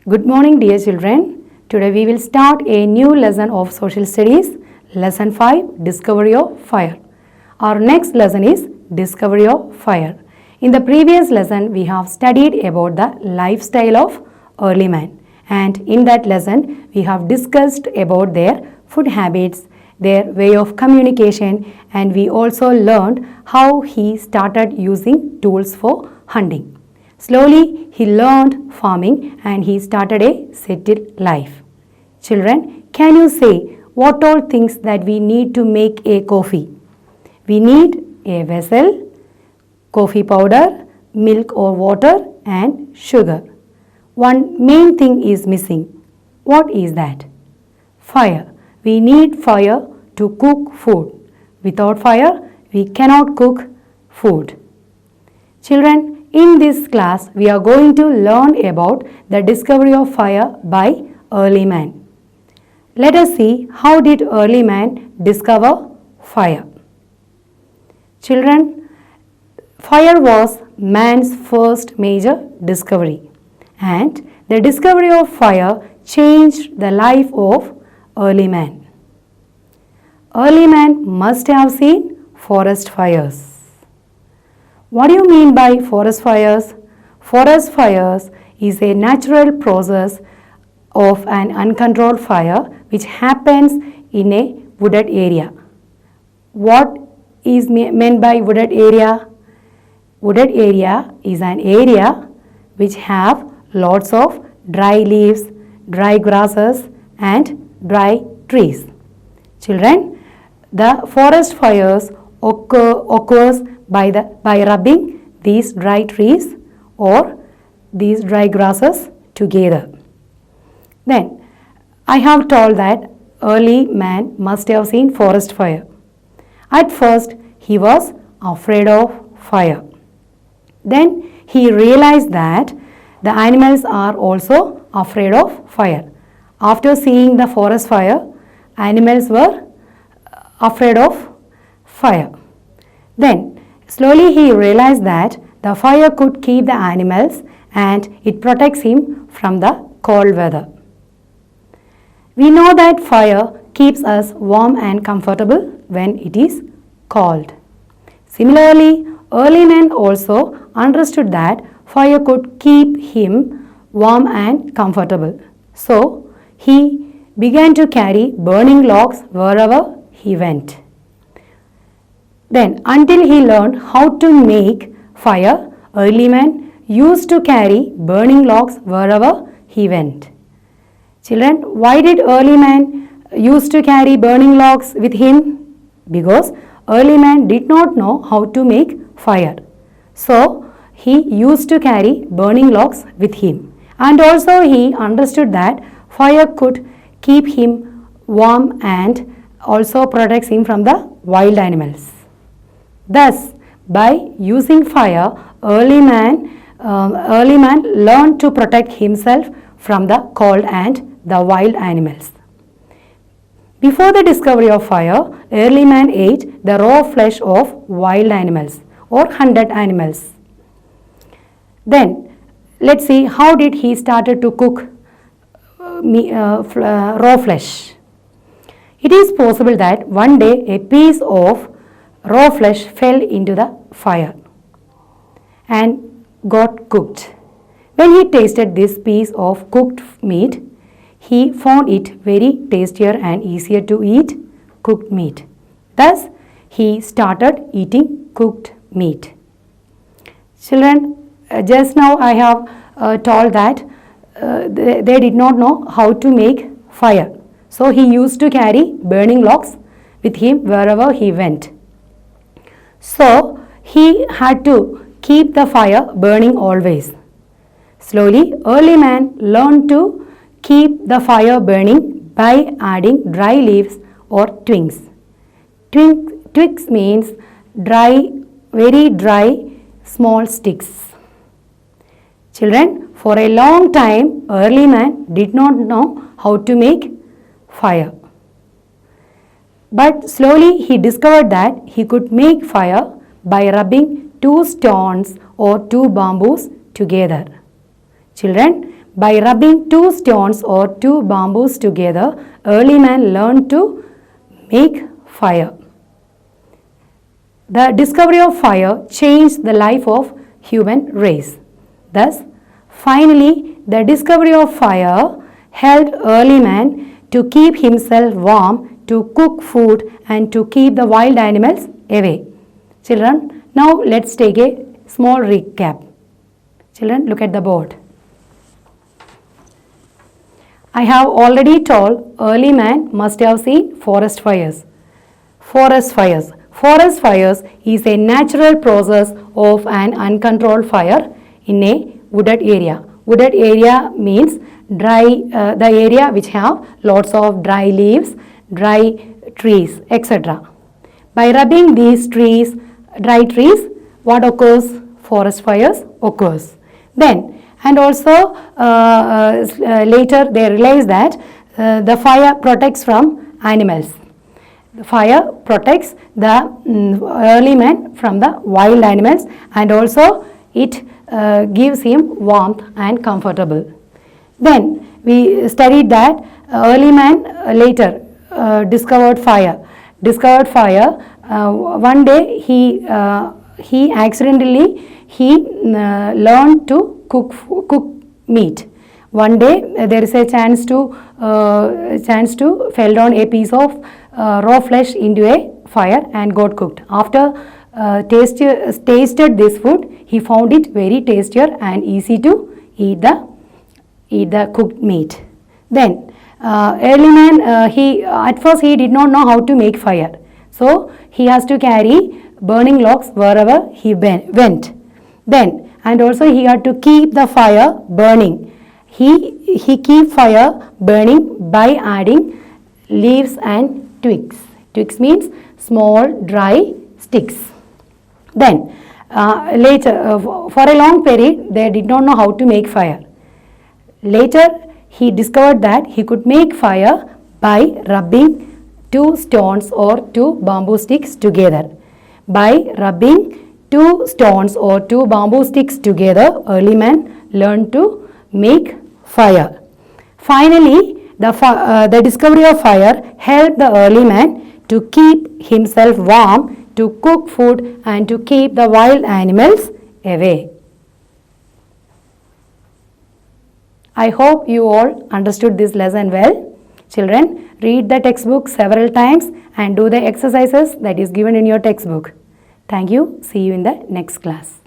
Good morning, dear children. Today we will start a new lesson of social studies, lesson 5, Discovery of Fire. Our next lesson is Discovery of Fire. In the previous lesson, we have studied about the lifestyle of early man, and in that lesson, we have discussed about their food habits, their way of communication, and we also learned how he started using tools for hunting. Slowly, he learned farming and he started a settled life. Children, can you say what all things that we need to make a coffee? We need a vessel, coffee powder, milk or water, and sugar. One main thing is missing. What is that? Fire. We need fire to cook food. Without fire, we cannot cook food. Children, in this class, we are going to learn about the discovery of fire by early man. Let us see how did early man discover fire. Children, fire was man's first major discovery, and the discovery of fire changed the life of early man. Early man must have seen forest fires. What do you mean by forest fires? Forest fires is a natural process of an uncontrolled fire which happens in a wooded area. What is meant by wooded area? Wooded area is an area which have lots of dry leaves, dry grasses and dry trees. Children, the forest fires occurs by rubbing these dry trees or these dry grasses together. Then, I have told that early man must have seen forest fire. At first, he was afraid of fire. Then, he realized that the animals are also afraid of fire. After seeing the forest fire, animals were afraid of fire. Then, slowly he realized that the fire could keep the animals and it protects him from the cold weather. We know that fire keeps us warm and comfortable when it is cold. Similarly, early men also understood that fire could keep him warm and comfortable. So, he began to carry burning logs wherever he went. Then, until he learned how to make fire, early man used to carry burning logs wherever he went. Children, why did early man used to carry burning logs with him? Because early man did not know how to make fire. So, he used to carry burning logs with him. And also he understood that fire could keep him warm and also protects him from the wild animals. Thus, by using fire, early man learned to protect himself from the cold and the wild animals. Before the discovery of fire, early man ate the raw flesh of wild animals or hunted animals. Then, let's see how did he started to cook raw flesh. It is possible that one day a piece of raw flesh fell into the fire and got cooked. When he tasted this piece of cooked meat, he found it very tastier and easier to eat cooked meat. Thus, he started eating cooked meat. Children, just now I have told that they did not know how to make fire. So, he used to carry burning logs with him wherever he went. So, he had to keep the fire burning always. Slowly, early man learned to keep the fire burning by adding dry leaves or twigs. Twigs means dry, very dry, small sticks. Children, for a long time, early man did not know how to make fire. But slowly he discovered that he could make fire by rubbing two stones or two bamboos together. Children, By rubbing two stones or two bamboos together, early man learned to make fire. The discovery of fire changed the life of human race. Thus, finally, the discovery of fire helped early man to keep himself warm, to cook food and to keep the wild animals away. Children, now let's take a small recap. Children, look at the board. I have already told early man must have seen forest fires. Forest fires. Forest fires is a natural process of an uncontrolled fire in a wooded area. Wooded area means the area which have lots of dry leaves, dry trees, etc. By rubbing these trees, dry trees, what occurs? Forest fires occurs. Then and also later they realize that the fire protects from animals. The fire protects the early man from the wild animals and also it gives him warmth and comfortable. Then we studied that early man later discovered fire. One day he accidentally learned to cook meat. One day there is a chance to fell down a piece of raw flesh into a fire and got cooked. After tasted this food, he found it very tastier and easy to eat the cooked meat. Then early man at first he did not know how to make fire, so he has to carry burning logs wherever he went. Then and also he had to keep the fire burning. He keep fire burning by adding leaves and twigs. Twigs means small dry sticks. Then later for a long period they did not know how to make fire. Later he discovered that he could make fire by rubbing two stones or two bamboo sticks together. By rubbing two stones or two bamboo sticks together, early man learned to make fire. Finally, the discovery of fire helped the early man to keep himself warm, to cook food and to keep the wild animals away. I hope you all understood this lesson well. Children, read the textbook several times and do the exercises that is given in your textbook. Thank you. See you in the next class.